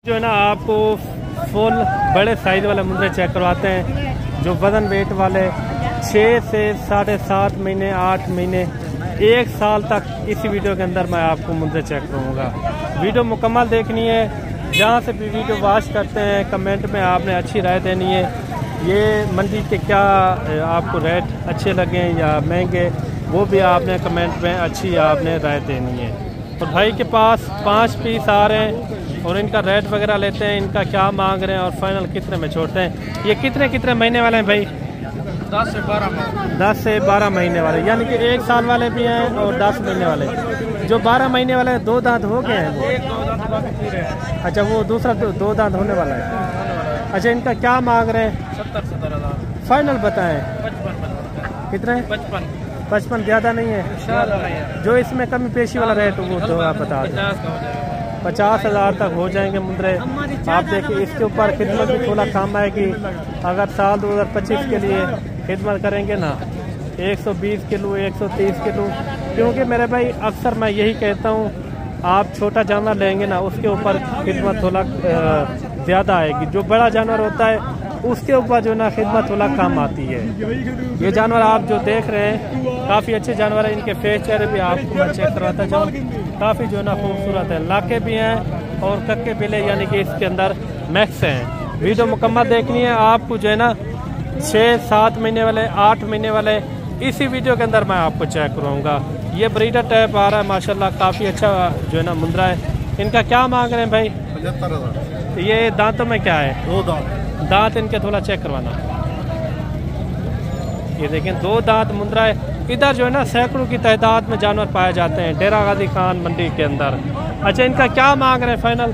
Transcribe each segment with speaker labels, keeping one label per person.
Speaker 1: जो है ना आपको फुल बड़े साइज वाले मुंद्रे चेक करवाते हैं, जो वजन वेट वाले 6 से 7.5 महीने 8 महीने 1 साल तक इसी वीडियो के अंदर मैं आपको मुंद्रे चेक करूँगा। वीडियो मुकम्मल देखनी है, जहाँ से भी वीडियो वॉच करते हैं कमेंट में आपने अच्छी राय देनी है। ये मंडी के क्या आपको रेट अच्छे लगे या महंगे, वो भी आपने कमेंट में अच्छी आपने राय देनी है। और भाई के पास 5 पीस आ रहे हैं और इनका रेट वगैरह लेते हैं, इनका क्या मांग रहे हैं और फाइनल कितने में छोड़ते हैं। ये कितने महीने वाले हैं भाई?
Speaker 2: 10 से 12 महीने।
Speaker 1: 10 से 12 महीने वाले, यानी कि 1 साल वाले भी हैं और 10 महीने वाले। जो 12 महीने वाले 2 दांत हो गए हैं वो?
Speaker 2: 1 2 दांत बाकी पूरे हैं।
Speaker 1: अच्छा, वो दूसरा 2 दांत होने वाला है। अच्छा, इनका क्या मांग रहे हैं?
Speaker 2: 70 हज़ार
Speaker 1: फाइनल बताएं।
Speaker 2: 55
Speaker 1: कितने? 55 ज़्यादा नहीं है? जो इसमें कमी पेशी वाला रेट वो तो आप बता दें। 50,000 तक हो जाएंगे मुंद्रे। आप देखिए इसके ऊपर खिदमत भी थोड़ा काम आएगी। अगर साल 2025 के लिए खिदमत करेंगे ना 120 किलो 130 किलो, क्योंकि मेरे भाई अक्सर मैं यही कहता हूँ, आप छोटा जानवर लेंगे ना उसके ऊपर खिदमत थोड़ा ज़्यादा आएगी। जो बड़ा जानवर होता है उसके ऊपर जो ना खिदमत थोड़ा कम आती है। ये जानवर आप जो देख रहे हैं काफ़ी अच्छे जानवर हैं। इनके फेस चेहरे भी आपको मैं चेक करवाता जाऊँ, काफ़ी जो ना खूबसूरत है। लाके भी हैं और कक्के बिले यानी कि इसके अंदर मैक्स हैं। वीडियो मुकम्मल देखनी है आपको, जो है ना 6-7 महीने वाले 8 महीने वाले इसी वीडियो के अंदर मैं आपको चेक करवाऊँगा। ये ब्रीडर टाइप आ रहा है माशाल्लाह, काफ़ी अच्छा जो है ना मुंद्रा है। इनका क्या मांग रहे हैं भाई?
Speaker 2: 75,000।
Speaker 1: ये दांतों में क्या है?
Speaker 2: 2 दांत।
Speaker 1: दांत इनके थोड़ा चेक करवाना। ये देखें 2 दांत मुंद्रा है। इधर जो है ना सैकड़ों की तादाद में जानवर पाए जाते हैं डेरा गाजी खान मंडी के अंदर। अच्छा, इनका क्या मांग रहे हैं फाइनल?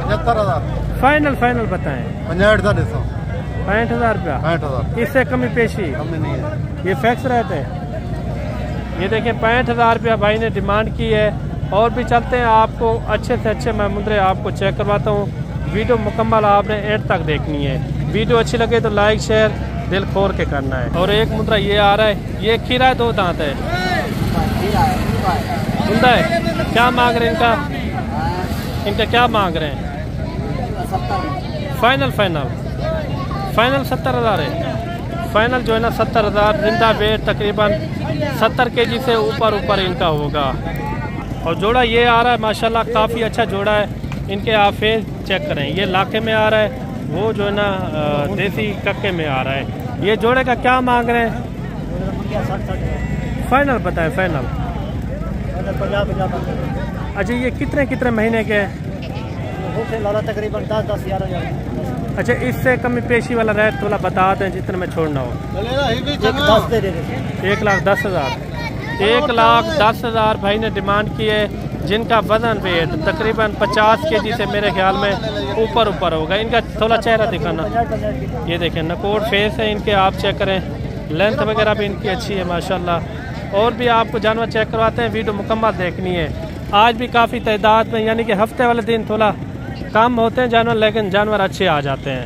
Speaker 2: 75,000।
Speaker 1: फाइनल बताएं।
Speaker 2: 65,000
Speaker 1: रुपया।
Speaker 2: 65,000।
Speaker 1: इससे कमी पेशी
Speaker 2: कमी नहीं है।
Speaker 1: ये फैक्स रहते हैं। ये देखें 65,000 रुपया भाई ने डिमांड की है। और भी चलते हैं, आपको अच्छे से अच्छे मैं मुंद्रे आपको चेक करवाता हूँ। वीडियो मुकम्मल आपने एंड तक देखनी है। वीडियो अच्छी लगे तो लाइक शेयर दिल खोल के करना है। और एक मुद्रा ये आ रहा है, ये खीरा है, 2 दांत है, मुंदा है। क्या मांग रहे हैं इनका क्या मांग रहे हैं? फाइनल 70,000 है। फाइनल जो है ना 70,000। जिंदा वेट तकरीबन 70 kg से ऊपर इनका होगा। और जोड़ा ये आ रहा है माशाल्लाह, काफ़ी अच्छा जोड़ा है। इनके आप फेस चेक करें, ये लाखे में आ रहा है, वो जो है ना देसी कक्के में आ रहा है। ये जोड़े का क्या मांग रहे हैं? फाइनल बताएं। फाइनल
Speaker 2: 50।
Speaker 1: अच्छा, ये कितने महीने के हैं?
Speaker 2: तकरीबन 10-11।
Speaker 1: अच्छा, इससे कमी पेशी वाला रेट थोड़ा बता दें जितने में छोड़ना हो। 1,10,000। 1,10,000 भाई ने डिमांड की है। जिनका वजन वेट तकरीबन 50 kg से मेरे ख्याल में ऊपर होगा। इनका थोड़ा चेहरा दिखाना। ये देखें नकोड़ फेस है इनके, आप चेक करें। लेंथ वगैरह भी इनकी अच्छी है माशाल्लाह। और भी आपको जानवर चेक करवाते हैं, वीडियो मुकम्मल देखनी है। आज भी काफ़ी तादाद में, यानी कि हफ्ते वाले दिन थोड़ा कम होते हैं जानवर, लेकिन जानवर अच्छे आ जाते हैं।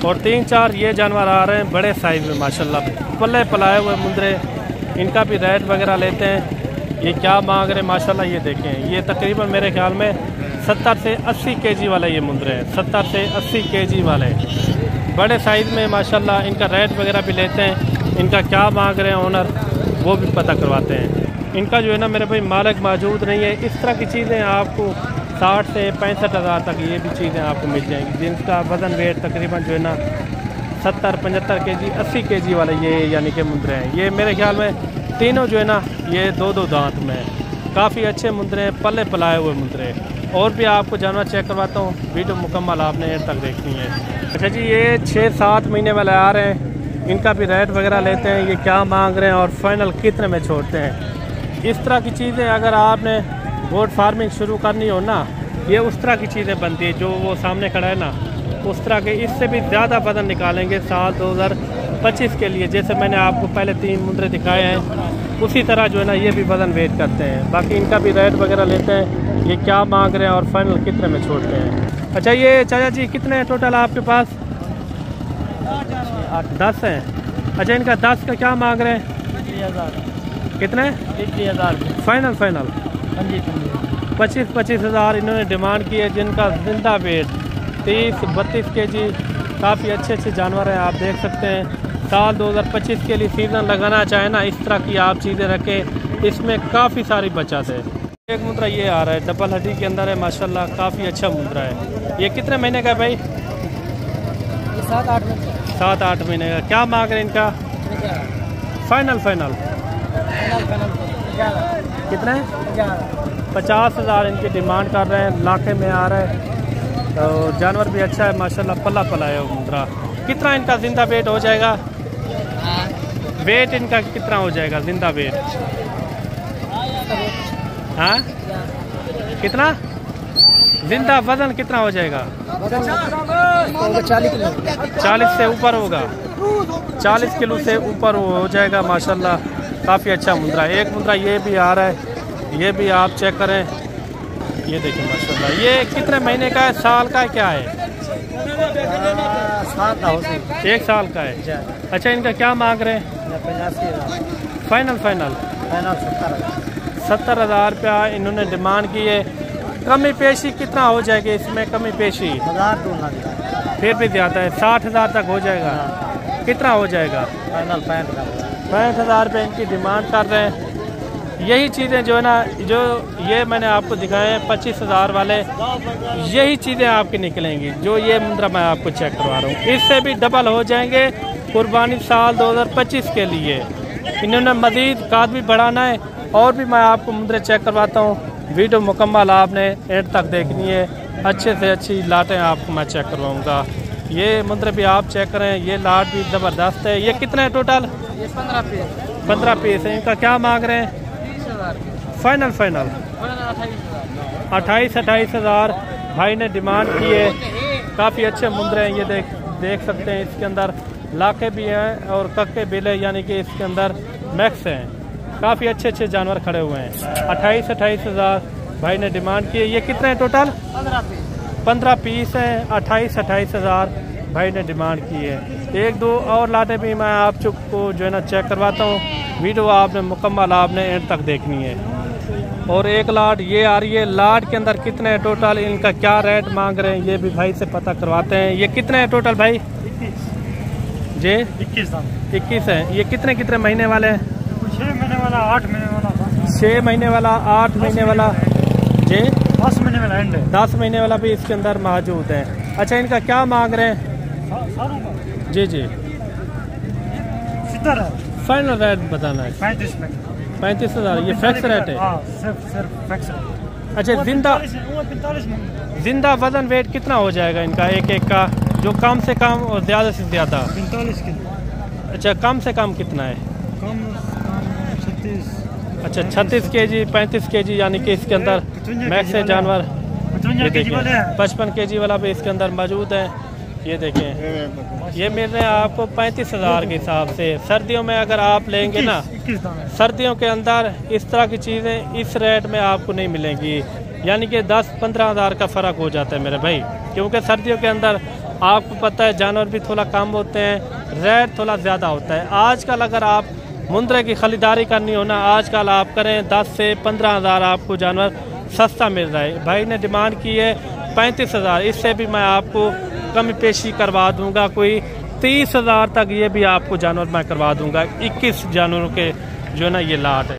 Speaker 1: और 3-4 ये जानवर आ रहे हैं बड़े साइज में माशाल्लाह, पल्ले पलाए हुए मुंद्रे। इनका भी रेट वगैरह लेते हैं। ये क्या मांग रहे हैं माशाल्लाह, ये देखें। ये तकरीबन मेरे ख्याल में 70 से 80 kg वाले ये मुंद्रे हैं। 70 से 80 kg वाले बड़े साइज़ में माशाल्लाह। इनका रेट वगैरह भी लेते हैं। इनका क्या मांग रहे हैं ओनर, वो भी पता करवाते हैं। इनका जो है ना मेरे भाई मालिक मौजूद नहीं है। इस तरह की चीज़ें आपको 60 से 65,000 तक ये भी चीज़ें आपको मिल जाएंगी, जिनका वज़न वेट तकरीबन जो है ना 70-75 kg 80 kg वाले ये यानी कि मुंद्रे हैं। ये मेरे ख्याल में तीनों जो है ना ये 2 दांत में काफ़ी अच्छे मुंद्रे हैं, पल्ले पलाए हुए मुंद्रे। और भी आपको जानवर चेक करवाता हूँ, वीडियो मुकम्मल आपने एंड तक देखनी है। अच्छा जी, ये 6-7 महीने वाले आ रहे हैं, इनका भी रेट वगैरह लेते हैं। ये क्या मांग रहे हैं और फाइनल कितने में छोड़ते हैं। इस तरह की चीज़ें अगर आपने गोट फार्मिंग शुरू करनी हो ना, ये उस तरह की चीज़ें बनती है जो वो सामने खड़ा है ना, उस तरह के। इससे भी ज़्यादा वजन निकालेंगे साल 2025 के लिए। जैसे मैंने आपको पहले 3 मुंद्रे दिखाए हैं, उसी तरह जो है ना ये भी वजन वेट करते हैं। बाकी इनका भी रेट वगैरह लेते हैं। ये क्या मांग रहे हैं और फाइनल कितने में छोड़ते हैं। अच्छा, ये चाचा जी कितने हैं टोटल आपके पास? 10 हैं। अच्छा, इनका 10 का क्या मांग रहे हैं?
Speaker 2: 50,000।
Speaker 1: कितने?
Speaker 2: 50,000।
Speaker 1: फाइनल 25,000 इन्होंने डिमांड की है। जिनका जिंदा वेट 30-32 kg। काफ़ी अच्छे अच्छे जानवर हैं, आप देख सकते हैं। साल 2025 के लिए सीज़न लगाना चाहे ना, इस तरह की आप चीज़ें रखें, इसमें काफ़ी सारी बचत है। एक मुद्रा ये आ रहा है, डबल हड्डी के अंदर है माशाल्लाह, काफ़ी अच्छा मुद्रा है। ये कितने महीने का है भाई? 7-8 महीने का। क्या मांग रहे हैं इनका? फाइनल कितने? 50,000 इनकी डिमांड कर रहे हैं, लाखे में आ रहा है। तो जानवर भी अच्छा है माशाल्लाह, पला पला है वो मुद्रा। कितना इनका जिंदा वेट हो जाएगा? वेट इनका कितना हो जाएगा जिंदा वेट? हाँ, कितना जिंदा वजन कितना हो जाएगा? 40 से ऊपर होगा, 40 किलो से ऊपर हो जाएगा माशाल्लाह। काफ़ी अच्छा मुद्रा है। एक मुद्रा ये भी आ रहा है, ये भी आप चेक करें, ये देखिए माशाल्लाह। ये कितने महीने का है, साल का है, क्या है? 1 साल का है। अच्छा, इनका क्या मांग रहे हैं?
Speaker 2: 85,000
Speaker 1: फाइनल 70,000 रुपया इन्होंने डिमांड की है। कमी पेशी कितना हो जाएगी इसमें? कमी पेशी
Speaker 2: 1000
Speaker 1: फिर भी ज़्यादा है, 60,000 तक हो जाएगा। कितना हो जाएगा?
Speaker 2: फाइनल
Speaker 1: 65,000 रुपये इनकी डिमांड कर रहे हैं। यही चीज़ें जो है ना, जो ये मैंने आपको दिखाए हैं 25,000 वाले, यही चीज़ें आपकी निकलेंगी। जो ये मुद्रा मैं आपको चेक करवा रहा हूँ, इससे भी डबल हो जाएंगे कुर्बानी साल 2025 के लिए। इन्होंने मज़ीद काद भी बढ़ाना है। और भी मैं आपको मुद्रे चेक करवाता हूँ। वीडियो मुकम्मल आपने एंड तक देखनी है, अच्छे से अच्छी लाटें आपको मैं चेक करवाऊँगा। ये मुद्रे भी आप चेक करें, ये लाट भी ज़बरदस्त है। ये कितने हैं टोटल? 15 पीस है। इनका क्या मांग रहे हैं? फाइनल 28,000 भाई ने डिमांड की है। काफ़ी अच्छे मुद्रे हैं, ये देख सकते हैं। इसके अंदर लाखे भी हैं और कक्के बिले, यानी कि इसके अंदर मैक्स हैं। काफ़ी अच्छे अच्छे जानवर खड़े हुए हैं। 28,000 भाई ने डिमांड की है। ये कितने हैं टोटल? 15 पीस हैं। 28,000 भाई ने डिमांड की है। 1-2 और लाटे भी मैं आप को जो है ना चेक करवाता हूँ। वीडियो आपने मुकम्मल आपने एंड तक देखनी है। और एक लाट ये आ रही है, लाट के अंदर कितने हैं टोटल, इनका क्या रेट मांग रहे हैं ये भी भाई से पता करवाते हैं। ये कितने हैं टोटल भाई? 21 है। ये कितने महीने वाले हैं?
Speaker 2: 6 महीने वाला, 8 महीने वाला,
Speaker 1: 6 महीने वाला, 8 महीने वाला, जी
Speaker 2: 10 महीने वाला एंड है।
Speaker 1: 10 महीने वाला भी इसके अंदर मौजूद है। अच्छा, इनका क्या मांग रहे हैं? जी फाइनल रेट बताना है। 35,000। ये फिक्स रेट है? अच्छा, जिंदा वजन वेट कितना हो जाएगा इनका एक का, जो कम से कम और ज़्यादा से ज़्यादा?
Speaker 2: 45 किलो।
Speaker 1: अच्छा, कम से कम कितना है?
Speaker 2: कम 36।
Speaker 1: अच्छा, 36 kg 35 kg, यानी कि इसके अंदर मैक्स है जानवर। 55 kg वाला भी इसके अंदर मौजूद है। ये देखें, ये मिल रहे हैं आपको 35,000 के हिसाब से। सर्दियों में अगर आप लेंगे ना, सर्दियों के अंदर इस तरह की चीज़ें इस रेट में आपको नहीं मिलेंगी, यानी कि 10-15 हज़ार का फ़र्क हो जाता है मेरे भाई। क्योंकि सर्दियों के अंदर आपको पता है जानवर भी थोड़ा कम होते हैं, रेट थोड़ा ज़्यादा होता है। आजकल अगर आप मुंद्रे की खरीदारी करनी हो ना, आजकल आप करें 10 से 15 हज़ार आपको जानवर सस्ता मिल रहा है। भाई ने डिमांड की है 35,000, इससे भी मैं आपको कमी पेशी करवा दूंगा। कोई 30,000 तक ये भी आपको जानवर मैं करवा दूंगा। 21 जानवरों के जो है ना ये लाट है।